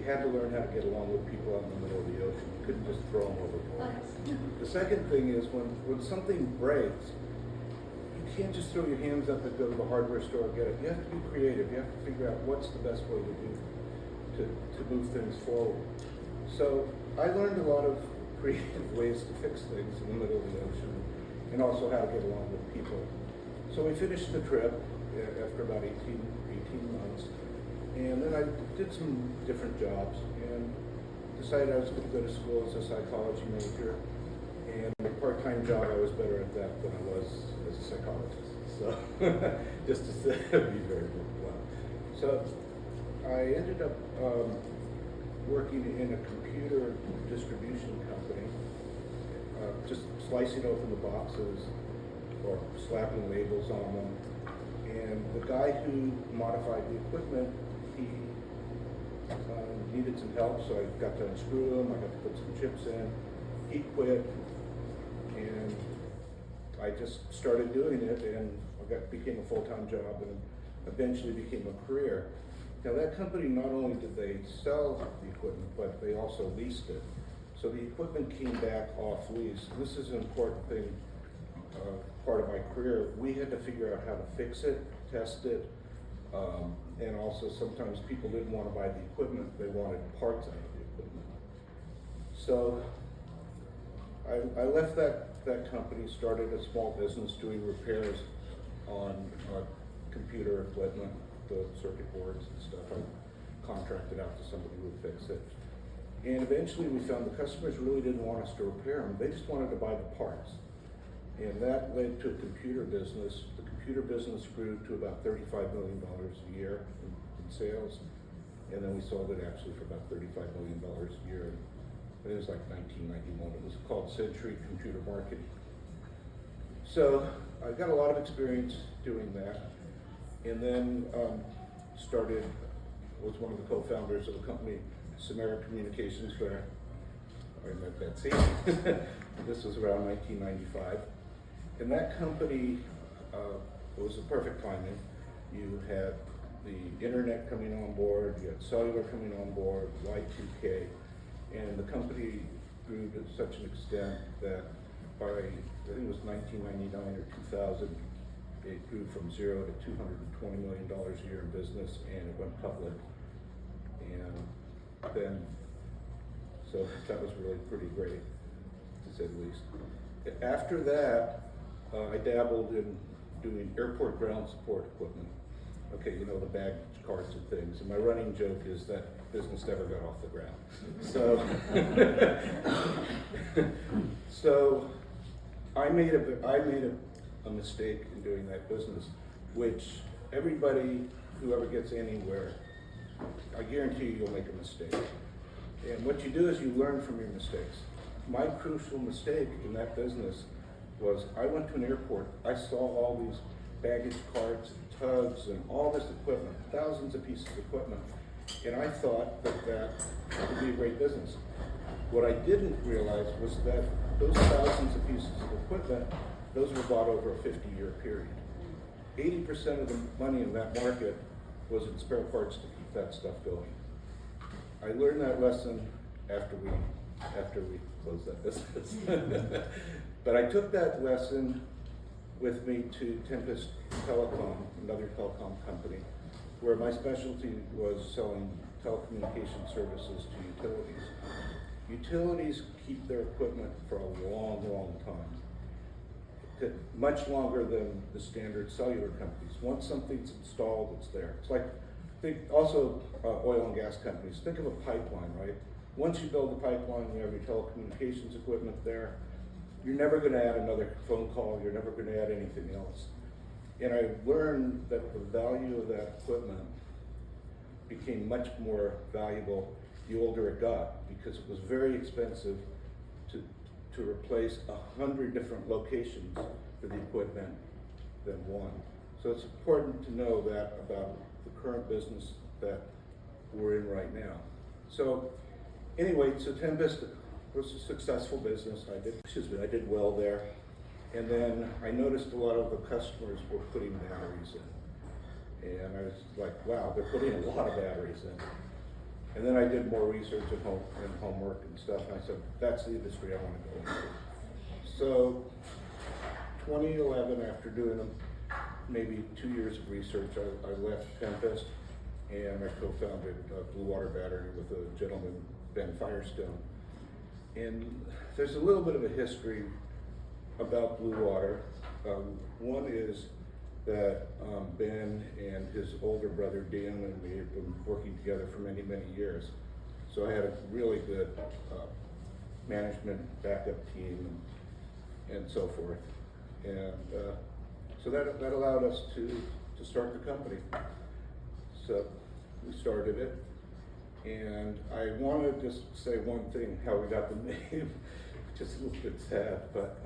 had to learn how to get along with people out in the middle of the ocean. You couldn't just throw them overboard. The second thing is when something breaks, you can't just throw your hands up and go to the hardware store and get it. You have to be creative. You have to figure out what's the best way to move things forward. So I learned a lot of creative ways to fix things in the middle of the ocean, and also how to get along with people. So we finished the trip after about 18 months, and then I did some different jobs and decided I was going to go to school as a psychology major, and a part-time job I was better at that than I was as a psychologist. So just to be very blunt. So I ended up working in a computer distribution company, just slicing open the boxes or slapping labels on them. And the guy who modified the equipment, he needed some help, so I got to unscrew him, I got to put some chips in. He quit, and I just started doing it, and became a full-time job, and eventually became a career. Now that company, not only did they sell the equipment, but they also leased it. So the equipment came back off lease. This is an important thing, part of my career. We had to figure out how to fix it, test it, and also sometimes people didn't want to buy the equipment, they wanted parts out of the equipment. So I left that company, started a small business doing repairs on computer equipment, the circuit boards and stuff. I contracted out to somebody who would fix it. And eventually we found the customers really didn't want us to repair them, they just wanted to buy the parts. And that led to a computer business. The computer business grew to about $35 million a year in sales. And then we sold it actually for about $35 million a year. It was like 1991. It was called Century Computer Marketing. So I got a lot of experience doing that. And then was one of the co-founders of a company, Samara Communications, where I met Betsy. This was around 1995. And that company, it was the perfect timing. You had the internet coming on board, you had cellular coming on board, Y2K, and the company grew to such an extent that by, I think it was 1999 or 2000, it grew from $0 to $220 million a year in business, and it went public. And then, so that was really pretty great, to say the least. After that, I dabbled in doing airport ground support equipment. Okay, you know, the baggage carts and things. And my running joke is that business never got off the ground. So I made a mistake in doing that business, which everybody who ever gets anywhere, I guarantee you'll make a mistake. And what you do is you learn from your mistakes. My crucial mistake in that business was I went to an airport, I saw all these baggage carts and tugs and all this equipment, thousands of pieces of equipment, and I thought that would be a great business. What I didn't realize was that those thousands of pieces of equipment, those were bought over a 50-year period. 80% of the money in that market was in spare parts to keep that stuff going. I learned that lesson after we closed that business. But I took that lesson with me to Tempest Telecom, another telecom company, where my specialty was selling telecommunication services to utilities. Utilities keep their equipment for a long, long time. Much longer than the standard cellular companies. Once something's installed, it's there. It's like, also oil and gas companies. Think of a pipeline, right? Once you build the pipeline, you have your telecommunications equipment there. You're never going to add another phone call. You're never going to add anything else. And I learned that the value of that equipment became much more valuable the older it got, because it was very expensive to replace 100 different locations for the equipment than one. So it's important to know that about the current business that we're in right now. So anyway, so Tempest was a successful business. I did well there. And then I noticed a lot of the customers were putting batteries in. And I was like, wow, they're putting a lot of batteries in. And then I did more research and homework and stuff, and I said, that's the industry I want to go into. So 2011, after doing maybe 2 years of research, I left Tempest and I co-founded Bluewater Battery with a gentleman, Ben Firestone. And there's a little bit of a history about Bluewater. One is that Ben and his older brother Dan and me have been working together for many, many years. So I had a really good management backup team and so forth. And so that allowed us to start the company. So we started it. And I want to just say one thing, how we got the name, which is a little bit sad, but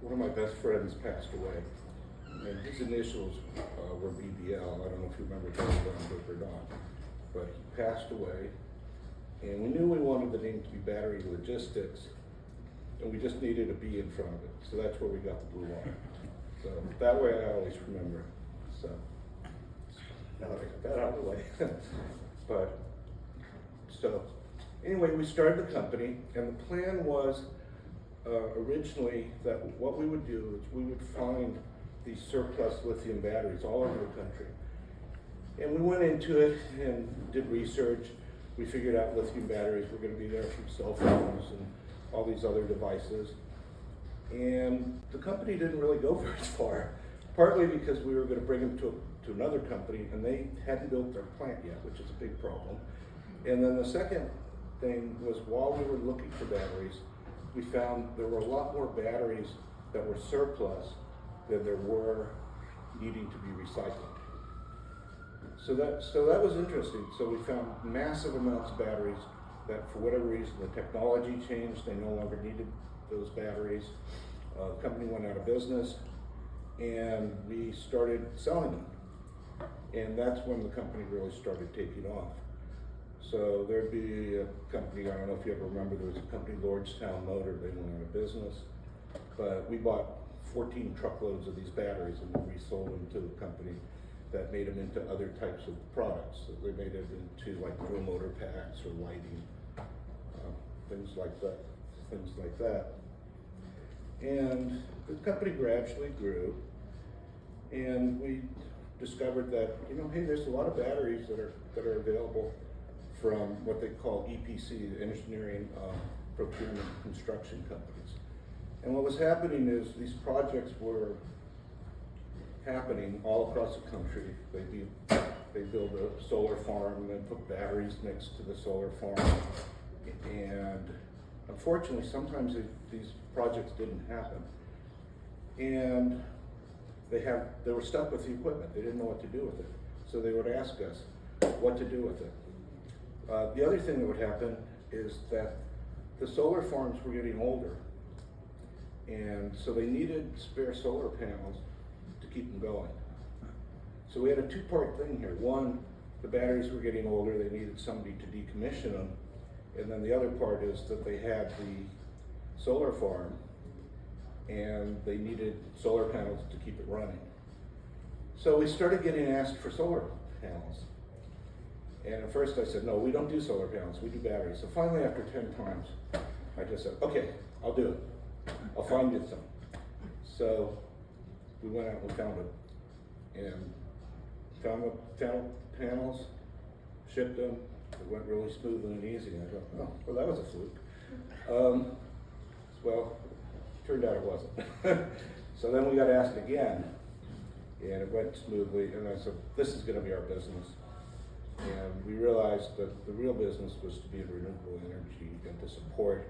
one of my best friends passed away. And his initials were BBL. I don't know if you remember that or not, but he passed away. And we knew we wanted the name to be Battery Logistics, and we just needed a B in front of it. So that's where we got the Bluewater. So that way I always remember. So now that I got that out of the way. But so anyway, we started the company, and the plan was originally that what we would do is we would find these surplus lithium batteries all over the country. And we went into it and did research. We figured out lithium batteries were going to be there from cell phones and all these other devices. And the company didn't really go very far, partly because we were going to bring them to another company, and they hadn't built their plant yet, which is a big problem. And then the second thing was, while we were looking for batteries, we found there were a lot more batteries that were surplus than there were needing to be recycled. So that was interesting. So we found massive amounts of batteries that, for whatever reason, the technology changed. They no longer needed those batteries. The company went out of business, and we started selling them. And that's when the company really started taking off. So there'd be a company, I don't know if you ever remember, there was a company, Lordstown Motor. They went out of business, but we bought 14 truckloads of these batteries and we resold them to a company that made them into other types of products. So they made it into like dual motor packs or lighting, things like that. And the company gradually grew, and we discovered that, hey, there's a lot of batteries that are available from what they call EPC, engineering, procurement, construction companies. And what was happening is these projects were happening all across the country. They build a solar farm and then put batteries next to the solar farm. And unfortunately, sometimes these projects didn't happen. And they were stuck with the equipment. They didn't know what to do with it. So they would ask us what to do with it. The other thing that would happen is that the solar farms were getting older. And so they needed spare solar panels to keep them going. So we had a two-part thing here. One, the batteries were getting older, they needed somebody to decommission them. And then the other part is that they had the solar farm and they needed solar panels to keep it running. So we started getting asked for solar panels. And at first I said, no, we don't do solar panels, we do batteries. So finally, after 10 times, I just said, okay, I'll do it. I'll find you some. So we went out and found it, and found the panels, shipped them. It went really smoothly and easy. And I thought, oh, well, that was a fluke. Well, turned out it wasn't. So then we got asked again, and it went smoothly. And I said, this is going to be our business. And we realized that the real business was to be in renewable energy and to support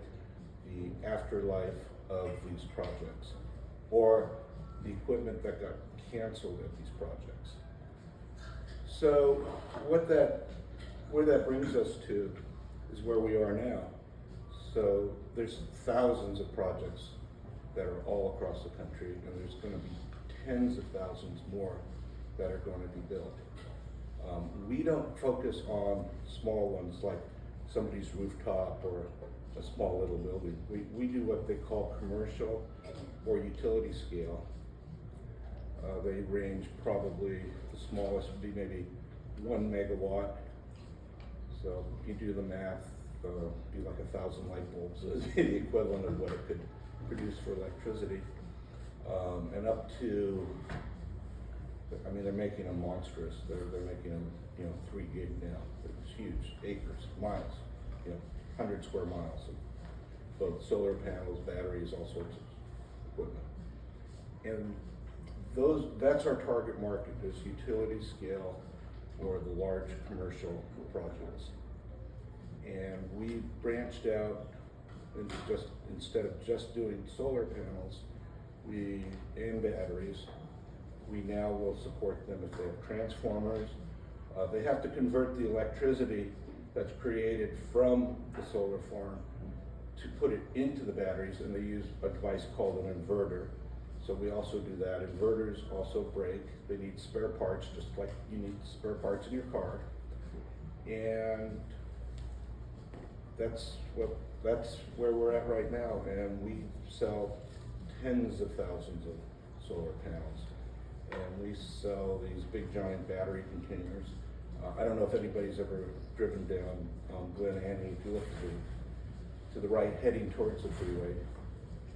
the afterlife of these projects, or the equipment that got canceled at these projects. So where that brings us to is where we are now. So there's thousands of projects that are all across the country, and there's going to be tens of thousands more that are going to be built. We don't focus on small ones like somebody's rooftop or a small little building. We do what they call commercial or utility scale. They range probably, the smallest would be maybe 1 megawatt. So if you do the math, be like 1,000 light bulbs is the equivalent of what it could produce for electricity. And up to, I mean, they're making them monstrous. They're making them, 3 gig now. It's huge, acres, miles, 100 square miles of both solar panels, batteries, all sorts of equipment. And that's our target market, is utility scale or the large commercial projects. And we branched out into instead of just doing solar panels and batteries, we now will support them if they have transformers. They have to convert the electricity that's created from the solar farm to put it into the batteries, and they use a device called an inverter. So we also do that. Inverters also break. They need spare parts, just like you need spare parts in your car. And that's where we're at right now. And we sell tens of thousands of solar panels. And we sell these big giant battery containers. I don't know if anybody's ever driven down Glen Annie. If you look to the right, heading towards the freeway,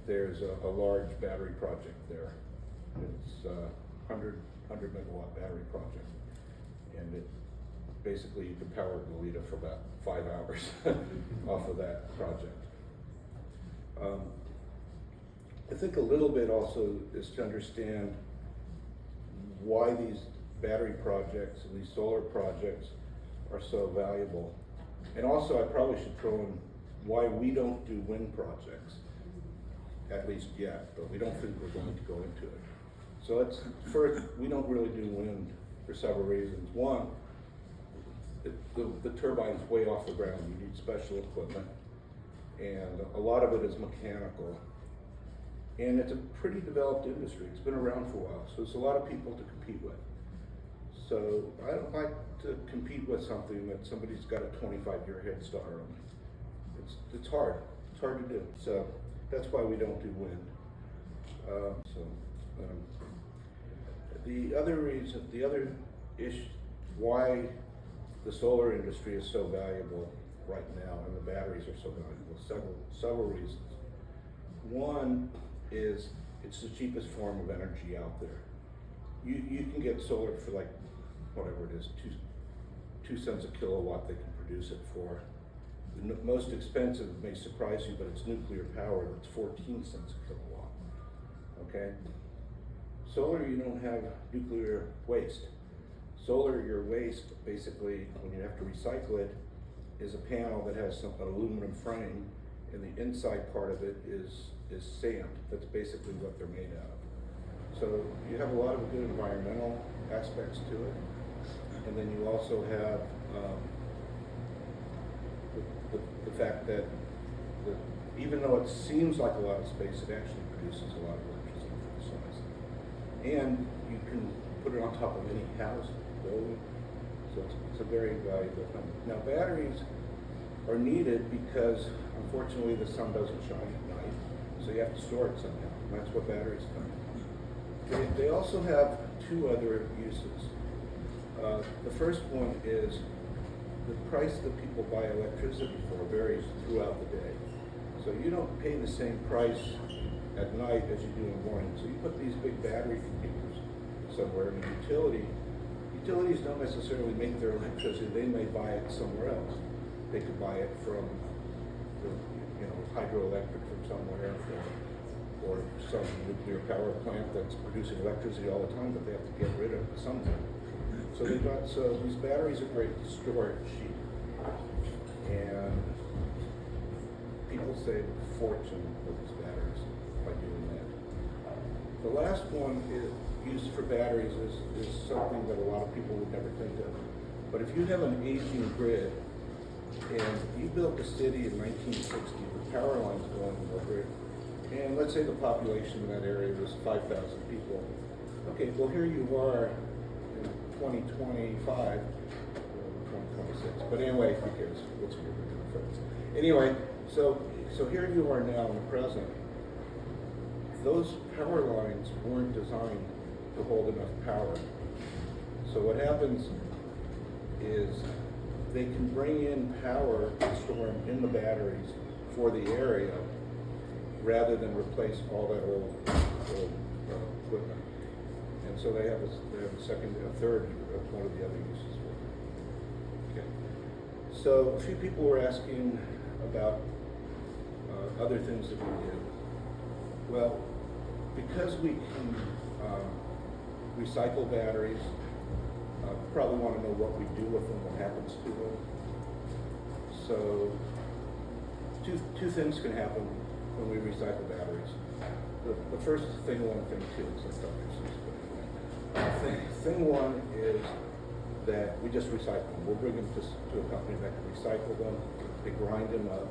there's a large battery project there. It's a 100 megawatt battery project, and it basically you can power Goleta for about 5 hours off of that project. I think a little bit also is to understand why these battery projects and these solar projects are so valuable. And also I probably should throw in why we don't do wind projects, at least yet, but we don't think we're going to go into it. So first, we don't really do wind for several reasons. One, the turbine's way off the ground. You need special equipment, and a lot of it is mechanical. And it's a pretty developed industry. It's been around for a while, so there's a lot of people to compete with. So I don't like to compete with something that somebody's got a 25-year head start on. It's hard. It's hard to do. So that's why we don't do wind. The other issue, why the solar industry is so valuable right now and the batteries are so valuable, several reasons. One is it's the cheapest form of energy out there. You can get solar for like, whatever it is, 2 cents a kilowatt they can produce it for. The most expensive may surprise you, but it's nuclear power. That's 14 cents a kilowatt, okay? Solar, you don't have nuclear waste. Solar, your waste, basically, when you have to recycle it, is a panel that has an aluminum frame, and the inside part of it is sand. That's basically what they're made out of. So you have a lot of good environmental aspects to it, and then you also have the fact that even though it seems like a lot of space, it actually produces a lot of electricity for the size. And you can put it on top of any house, building, so it's a very valuable thing. Now batteries are needed because unfortunately the sun doesn't shine at night, so you have to store it somehow, and that's what batteries do. They also have 2 other uses. The first one is the price that people buy electricity for varies throughout the day. So you don't pay the same price at night as you do in the morning. So you put these big battery containers somewhere in a utility. Utilities don't necessarily make their electricity. They may buy it somewhere else. They could buy it from hydroelectric from somewhere, or some nuclear power plant that's producing electricity all the time, but they have to get rid of it sometime. So these batteries are great to store it cheap, and people save a fortune with these batteries by doing that. The last one is used for batteries is something that a lot of people would never think of. But if you have an aging grid, and you built a city in 1960 with power lines going over it, and let's say the population in that area was 5,000 people. Okay, well here you are in 2025, 2026, but anyway, who cares? What's your difference? Anyway, so here you are now in the present. Those power lines weren't designed to hold enough power. So what happens is they can bring in power and store them in the batteries for the area rather than replace all that old equipment. And so they have a third of one of the other uses for it. Okay. So a few people were asking about other things that we do. Well, because we can recycle batteries, probably want to know what we do with them, what happens to them. So two things can happen when we recycle batteries. The first thing one, thing two, is thing one is that we just recycle them. We'll bring them to a company that can recycle them. They grind them up,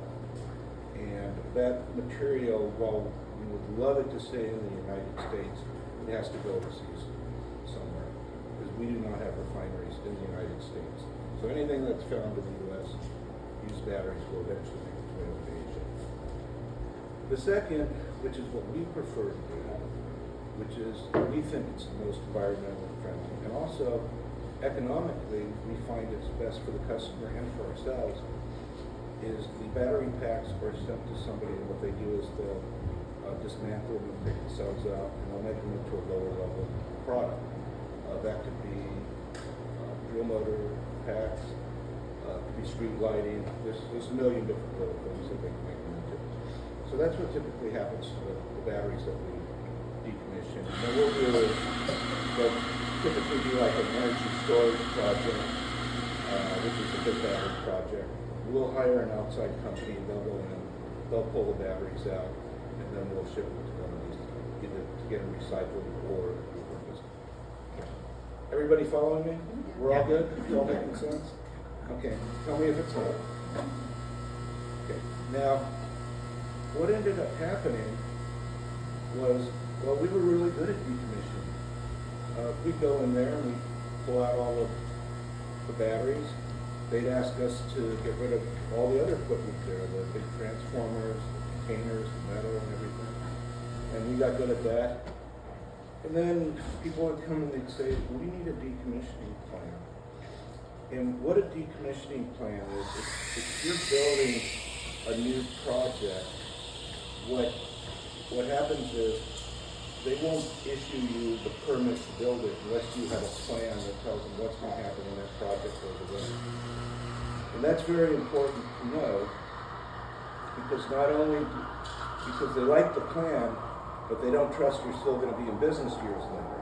and that material, while we would love it to stay in the United States, it has to go overseas somewhere, because we do not have refineries in the United States. So anything that's found in the U.S., these batteries will eventually make its way over to Asia. The second, which is what we prefer to do, which is we think it's the most environmentally friendly, and also economically we find it's best for the customer and for ourselves, is the battery packs are sent to somebody, and what they do is they'll dismantle them and take the cells out, and they'll make them into a lower level product. That could be drill motor packs, could be street lighting. There's a million different little things that they can make them into. So that's what typically happens to the batteries that we decommission. And what we'll do is they'll typically do like an energy storage project, which is a big battery project. We'll hire an outside company, and they'll go in, they'll pull the batteries out, and then we'll ship them to them either to get them recycled or repurposed. Everybody following me? We're all good? It's all making sense? Okay, tell me if it's not. Okay, now, what ended up happening was, well, we were really good at decommissioning. We'd go in there and we'd pull out all of the batteries. They'd ask us to get rid of all the other equipment there, the big transformers, the containers, the metal and everything. And we got good at that. And then people would come and they'd say, we need a decommissioning plan. And what a decommissioning plan is, if you're building a new project, what happens is they won't issue you the permit to build it unless you have a plan that tells them what's going to happen when that project goes away. And that's very important to know, because not only because they like the plan, but they don't trust you're still going to be in business years later.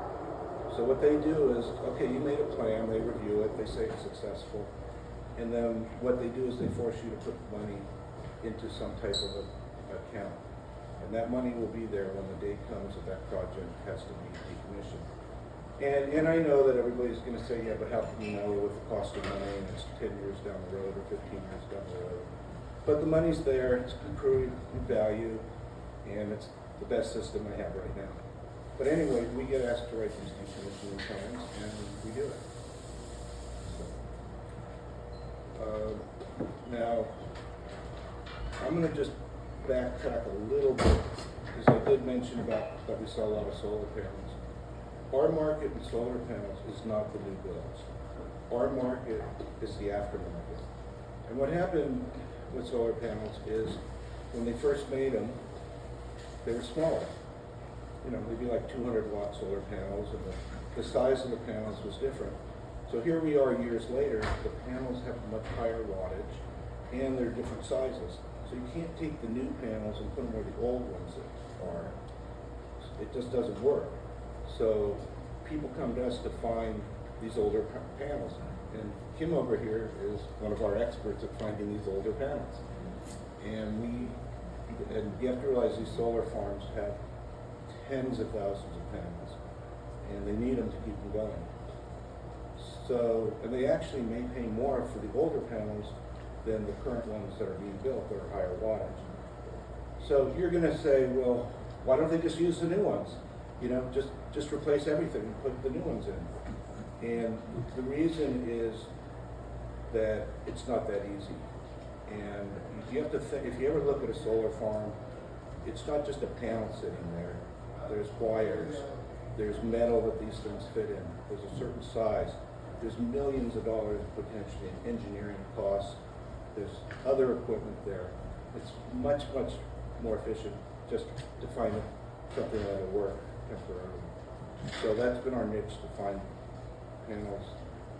So what they do is, okay, you made a plan, they review it, they say it's successful, and then what they do is they force you to put money into some type of account. And that money will be there when the day comes that that project has to be decommissioned. And I know that everybody's going to say, yeah, but how can you know what the cost of money, and it's 10 years down the road or 15 years down the road. But the money's there, it's improved in value, and it's the best system I have right now. But anyway, we get asked to write these decommissioning plans, and we do it. So, now, I'm going to just backtrack a little bit, because I did mention about that we sell a lot of solar panels. Our market in solar panels is not the new builds. Our market is the aftermarket. And what happened with solar panels is when they first made them, they were smaller. You know, they'd be like 200-watt solar panels, and the size of the panels was different. So here we are years later, the panels have much higher wattage, and they're different sizes. So you can't take the new panels and put them where the old ones are. It just doesn't work. So people come to us to find these older panels. And Kim over here is one of our experts at finding these older panels. And you have to realize these solar farms have tens of thousands of panels, and they need them to keep them going. So, and they actually may pay more for the older panels than the current ones that are being built that are higher wattage. So you're going to say, well, why don't they just use the new ones? You know, just replace everything and put the new ones in. And the reason is that it's not that easy. And you have to think, if you ever look at a solar farm, it's not just a panel sitting there. There's wires, there's metal that these things fit in. There's a certain size. there's millions of dollars potentially in engineering costs. There's other equipment there. It's much, much more efficient just to find something that'll work temporarily. So that's been our niche, to find panels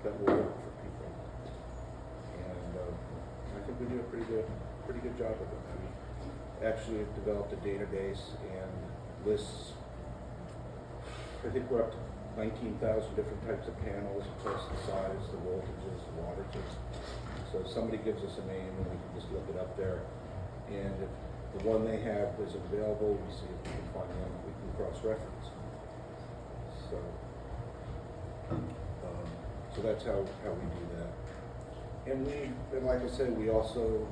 that will work for people. And I think we do a pretty good job of it. We actually have developed a database and lists. I think we're up to 19,000 different types of panels, plus the size, the voltages, the wattages. So if somebody gives us a name and we can just look it up there. And if the one they have is available, we see if we can find one we can cross-reference. So that's how we do that. And like I said, we also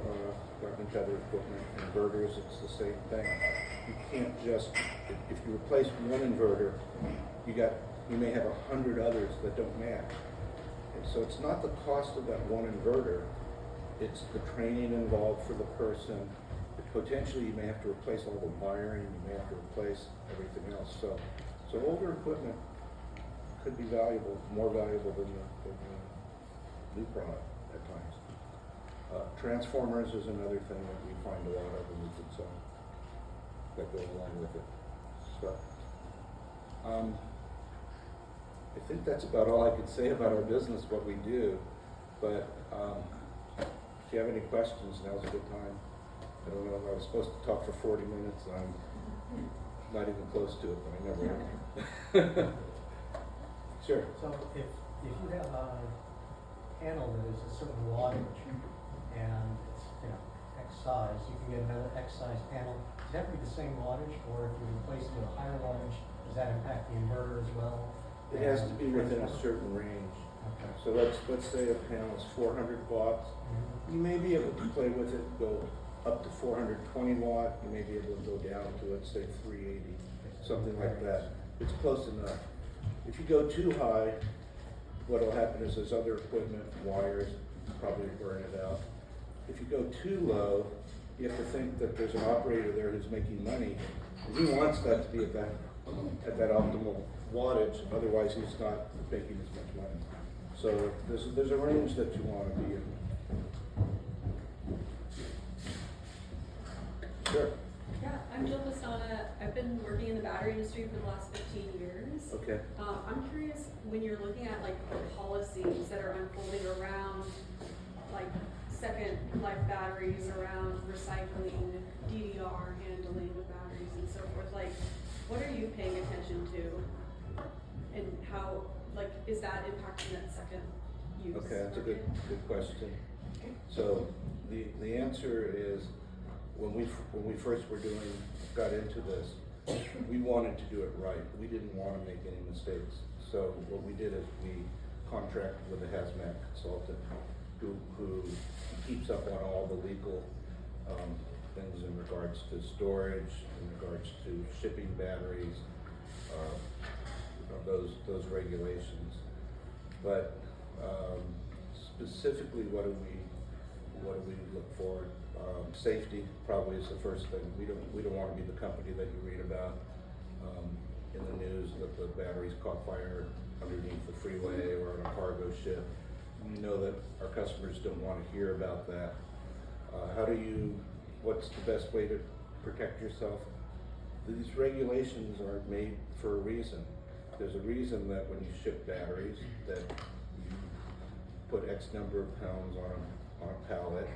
got into other equipment, inverters. It's the same thing. You can't just, if you replace one inverter, you may have 100 others that don't match. And so it's not the cost of that one inverter, it's the training involved for the person. Potentially you may have to replace all the wiring, you may have to replace everything else. So older equipment could be valuable, more valuable than the new product at times. Transformers is another thing that we find a lot of and we could sell that go along with it. So I think that's about all I could say about our business, what we do. But if you have any questions, now's a good time. I don't know, I was supposed to talk for 40 minutes and I'm not even close to it, but I never am. Sure. So if you have a panel that is a certain wattage and it's X size, you can get another X size panel. Does that be the same wattage, or if you replace it with a higher wattage, does that impact the inverter as well? It has to be within a certain range. Okay. So let's say a panel is 400 watts. Mm-hmm. You may be able to play with it, go up to 420 watt. You may be able to go down to, let's say, 380, something like that. It's close enough. If you go too high, what will happen is there's other equipment, wires, probably burn it out. If you go too low, you have to think that there's an operator there who's making money, and he wants that to be at that optimal wattage, otherwise he's not making as much money. So there's a range that you want to be in. Sure. Yeah, I'm Jill Pastana. I've been working in the battery industry for the last 15 years. Okay. I'm curious, when you're looking at like the policies that are unfolding around like second life batteries, around recycling, DDR handling of batteries and so forth, like what are you paying attention to? And how, like, is that impacting that second use? Okay, that's a good question. So the answer is, when we first got into this, we wanted to do it right. We didn't want to make any mistakes. So what we did is we contracted with a hazmat consultant who keeps up on all the legal things in regards to storage, in regards to shipping batteries, those regulations. But specifically, what do we look for? Safety probably is the first thing. We don't want to be the company that you read about in the news that the batteries caught fire underneath the freeway or on a cargo ship. We know that our customers don't want to hear about that. What's the best way to protect yourself? These regulations are made for a reason. There's a reason that when you ship batteries that you put X number of pounds on a pallet.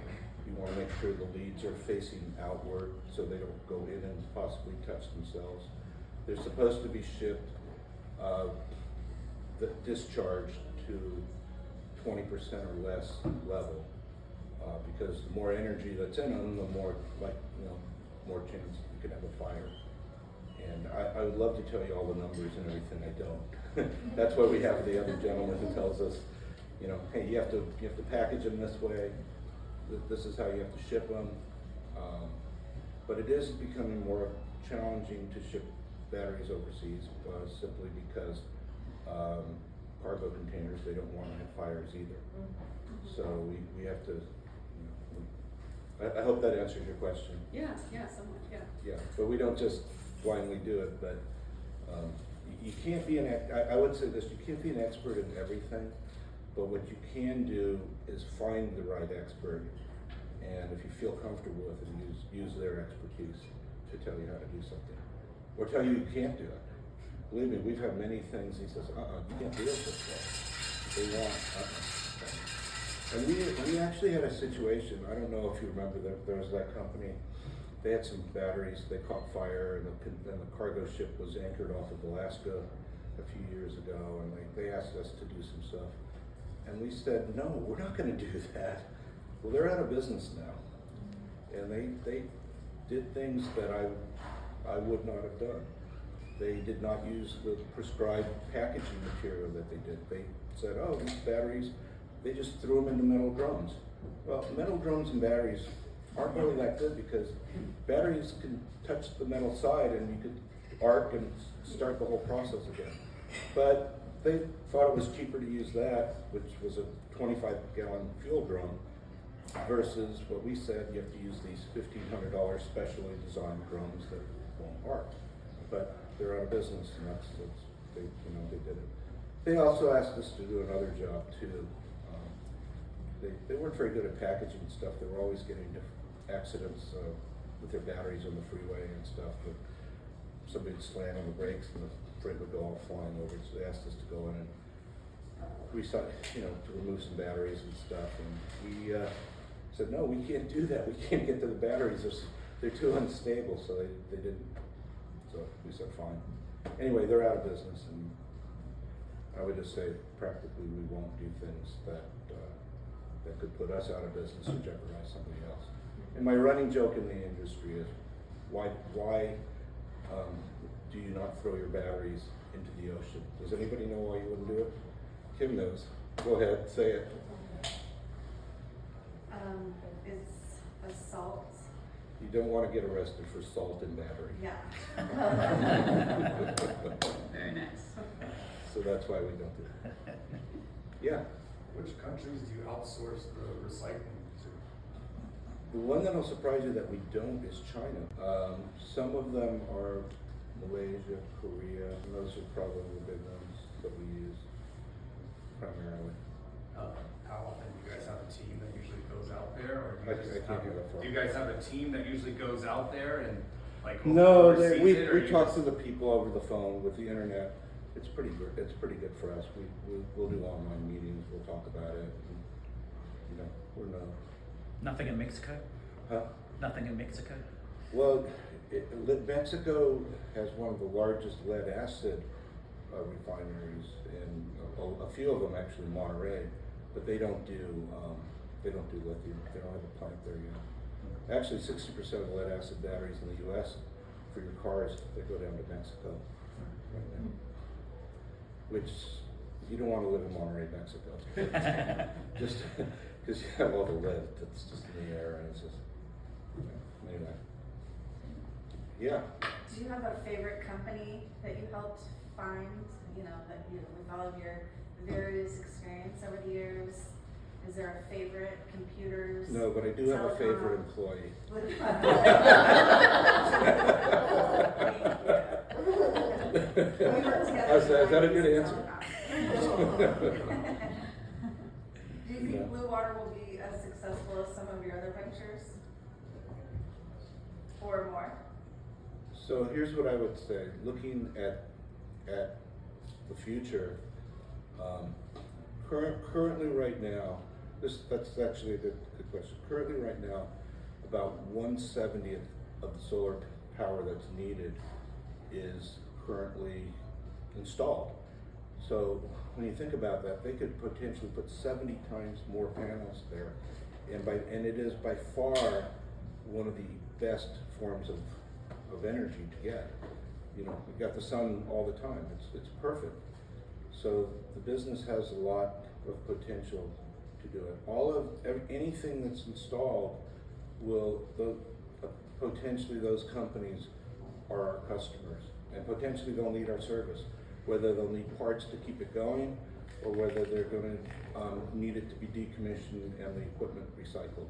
You want to make sure the leads are facing outward so they don't go in and possibly touch themselves. They're supposed to be shipped discharged to 20% or less level because the more energy that's in them, the more more chance you can have a fire. And I would love to tell you all the numbers and everything. I don't. That's why we have the other gentleman who tells us, hey, you have to package them this way. This is how you have to ship them. But it is becoming more challenging to ship batteries overseas simply because cargo containers, they don't want to have fires either. So we have to, I hope that answers your question. Yeah, somewhat, yeah. Yeah, but we don't just blindly do it, but you can't be I would say this, you can't be an expert in everything, But what you can do is find the right expert, and if you feel comfortable with it, use their expertise to tell you how to do something, or tell you can't do it. Believe me, we've had many things. He says, you can't do it this way. They want, And we actually had a situation. I don't know if you remember that there was that company. They had some batteries. They caught fire, and the cargo ship was anchored off of Alaska a few years ago, and they asked us to do some stuff. And we said, no, we're not going to do that. Well, they're out of business now. And they did things that I would not have done. They did not use the prescribed packaging material that they did. They said, oh, these batteries, they just threw them into metal drums. Well, metal drums and batteries aren't really that good because batteries can touch the metal side and you could arc and start the whole process again. But they thought it was cheaper to use that, which was a 25-gallon fuel drum, versus what we said, you have to use these $1,500 specially designed drums that won't arc. But they're out of business, and they did it. They also asked us to do another job too. They weren't very good at packaging stuff. They were always getting accidents with their batteries on the freeway and stuff. But somebody would slam on the brakes and the freight would go all flying over. So they asked us to go in and to remove some batteries and stuff. And we said, no, we can't do that. We can't get to the batteries. They're too unstable. So they didn't. So we said, fine. Anyway, they're out of business, and I would just say, practically, we won't do things that could put us out of business or jeopardize somebody else. And my running joke in the industry is, why do you not throw your batteries into the ocean? Does anybody know why you wouldn't do it? Kim knows. Go ahead, say it. It's assault. You don't want to get arrested for salt and battery. Yeah. Very nice. So that's why we don't do it. Yeah. Which countries do you outsource the recycling to? The one that'll surprise you that we don't is China. Some of them are Malaysia, Korea, and those are probably the big ones that we use primarily. How often do you guys have a team that usually goes out there, or I can't hear that far. do you guys have a team that usually goes out there and No, oversees we it, or you talk just- to the people over the phone with the internet. It's pretty good. It's pretty good for us. We'll do online meetings. We'll talk about it. And, we're not. Nothing in Mexico? Huh? Nothing in Mexico? Well, Mexico has one of the largest lead acid refineries, and a few of them actually in Monterey, but they don't do lithium. They don't have a plant there yet. Actually, 60% of the lead acid batteries in the U.S. for your cars, they go down to Mexico right now. Which you don't want to live in Monterey, Mexico. Just because you have all the lead that's just in the air, and it's just anyway. Yeah. Do you have a favorite company that you helped find, that you, with all of your various experience over the years? Is there a favorite computers? No, but I do have a favorite employee. Is that a good answer? Do you think Bluewater will be as successful as some of your other ventures? Or more? So here's what I would say. Looking at the future, currently right now, that's actually a good question. Currently right now, about 1/70th of the solar power that's needed is currently installed. So when you think about that, they could potentially put 70 times more panels there, and it is by far one of the best forms of energy to get. We've got the sun all the time. It's perfect. So the business has a lot of potential to do it. Anything that's installed will potentially those companies are our customers, and potentially they'll need our service, whether they'll need parts to keep it going, or whether they're going to need it to be decommissioned and the equipment recycled.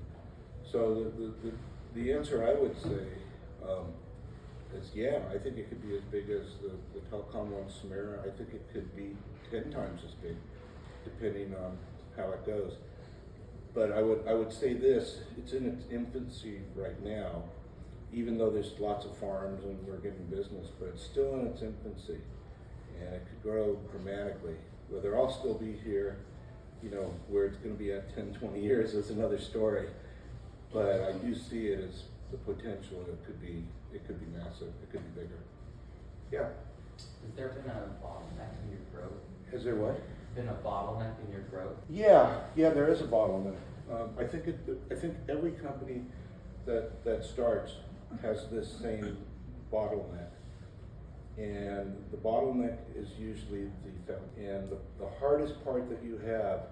So the answer I would say is I think it could be as big as the telecom one, Samara. I think it could be 10 times as big, depending on how it goes. But I would say this, it's in its infancy right now, even though there's lots of farms and we're getting business, but it's still in its infancy. And it could grow dramatically. Whether I'll still be here, you know, where it's gonna be at 10, 20 years is another story. But I do see it as the potential. It could be massive, it could be bigger. Yeah. Has there been a bottleneck in your growth? Has there what? Been a bottleneck in your growth? Yeah, there is a bottleneck. I think every company that starts has this same bottleneck. And the bottleneck is usually the hardest part that you have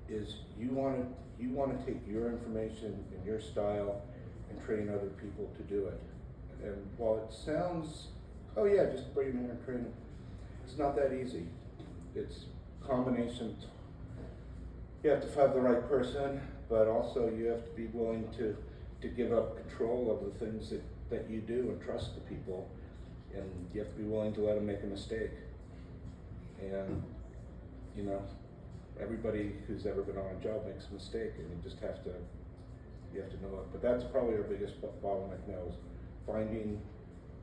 is you want to take your information and your style and train other people to do it. And while it sounds, oh yeah, just bring them in and train them, it's not that easy. It's combinations. You have to have the right person, but also you have to be willing to give up control of the things that you do and trust the people. And you have to be willing to let them make a mistake. And, you know, everybody who's ever been on a job makes a mistake, and you have to know it. But that's probably our biggest bottleneck now, is finding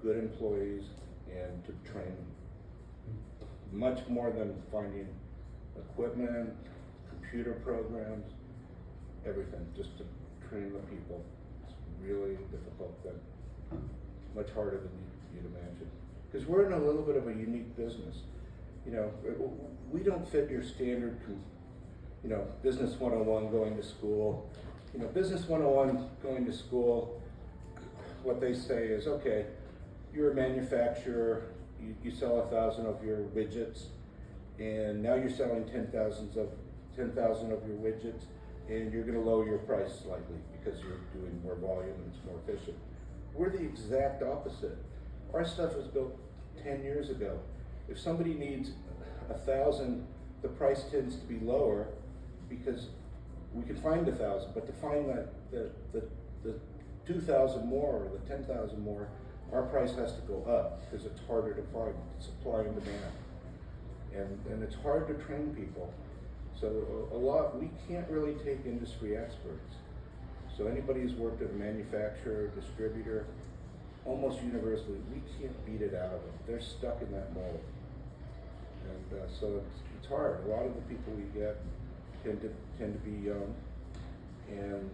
good employees and to train them. Much more than finding equipment, computer programs, everything, just to train the people. It's really difficult, but much harder than you'd imagine. Because we're in a little bit of a unique business. You know, we don't fit your standard, you know, business 101 going to school. You know, business 101 going to school, what they say is, okay, you're a manufacturer, you sell 1,000 of your widgets, and now you're selling 10,000 of your widgets, and you're going to lower your price slightly because you're doing more volume and it's more efficient. We're the exact opposite. Our stuff was built 10 years ago. If somebody needs 1,000, the price tends to be lower because we can find 1,000, but to find the 2,000 more or the 10,000 more, our price has to go up because it's harder to find, supply and demand. And it's hard to train people. So we can't really take industry experts. So anybody who's worked at a manufacturer, distributor, almost universally, we can't beat it out of them. They're stuck in that mold. And so it's hard. A lot of the people we get tend to be young and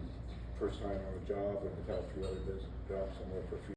first time on a job, or they've had 3 other jobs somewhere for a few